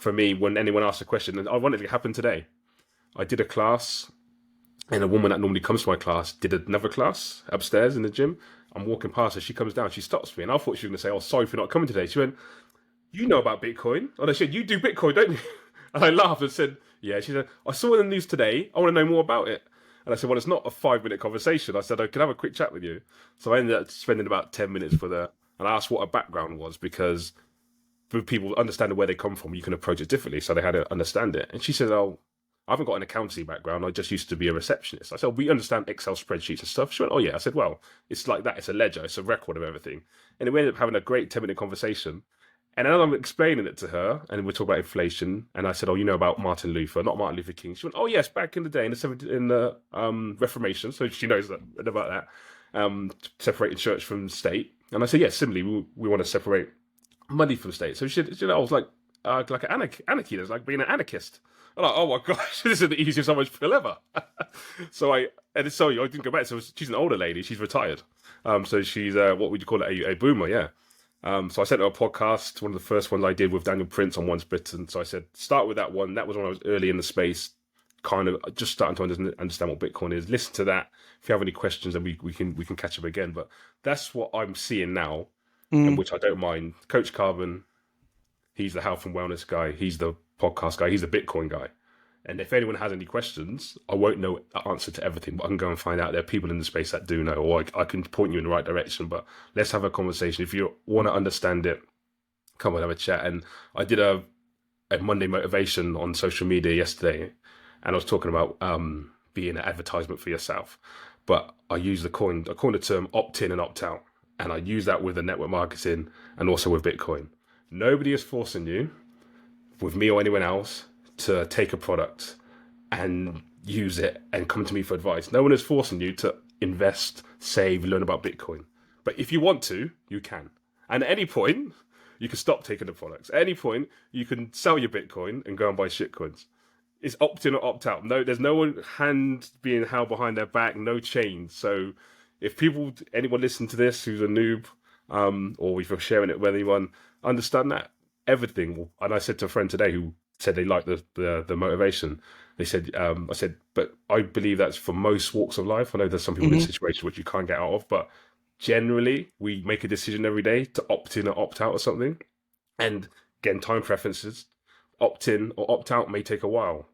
for me, when anyone asks a question, and I wanted it to happen today. I did a class, and a woman that normally comes to my class did another class upstairs in the gym. I'm walking past her, she comes down, she stops me, and I thought she was going to say, "Oh, sorry for not coming today." She went, "You know about Bitcoin?" And I said, "You do Bitcoin, don't you?" And I laughed and said, "Yeah." She said, "I saw it in the news today. I want to know more about it." And I said, "Well, it's not a 5 minute conversation." I said, "I can have a quick chat with you." So I ended up spending about 10 minutes with her, and I asked what her background was because with people understanding where they come from, you can approach it differently. So they had to understand it. And she said, "Oh, I haven't got an accounting background. I just used to be a receptionist." I said, "Oh, we understand Excel spreadsheets and stuff." She went, "Oh, yeah." I said, "Well, it's like that. It's a ledger. It's a record of everything." And we ended up having a great 10 minute conversation. And then I'm explaining it to her, and we're talking about inflation. And I said, "Oh, you know about Martin Luther, not Martin Luther King." She went, "Oh, yes, back in the day in the Reformation." So she knows about that, separating church from state. And I said, "Yes, similarly, we want to separate money from state." So I was like an anarchy. It's like being an anarchist. I'm like, "Oh my gosh, this is the easiest so much feel ever." So I didn't go back. So she's an older lady. She's retired. So she's what would you call it? A boomer, yeah. So I sent her a podcast, one of the first ones I did with Daniel Prince on Once Britain. So I said, start with that one. That was when I was early in the space, kind of just starting to understand what Bitcoin is. Listen to that. If you have any questions, then we can catch up again. But that's what I'm seeing now, and Mm. which I don't mind. Coach Carbon, he's the health and wellness guy. He's the podcast guy. He's the Bitcoin guy. And if anyone has any questions, I won't know the answer to everything, but I can go and find out. There are people in the space that do know, or I can point you in the right direction. But let's have a conversation. If you want to understand it, come and have a chat. And I did a Monday motivation on social media yesterday, and I was talking about being an advertisement for yourself. But I coined the term opt in and opt out. And I use that with the network marketing and also with Bitcoin. Nobody is forcing you, with me or anyone else, to take a product and use it and come to me for advice. No one is forcing you to invest, save, learn about Bitcoin. But if you want to, you can. And at any point, you can stop taking the products. At any point, you can sell your Bitcoin and go and buy shitcoins. It's opt in or opt out. No, there's no one hand being held behind their back, no chains. So if anyone listen to this who's a noob, or if you're sharing it with anyone, understand that everything will, and I said to a friend today who said they liked the motivation. They said, I said, but I believe that's for most walks of life. I know there's some people in Hmm. situations which you can't get out of, but generally we make a decision every day to opt in or opt out or something. And again, time preferences, opt in or opt out may take a while.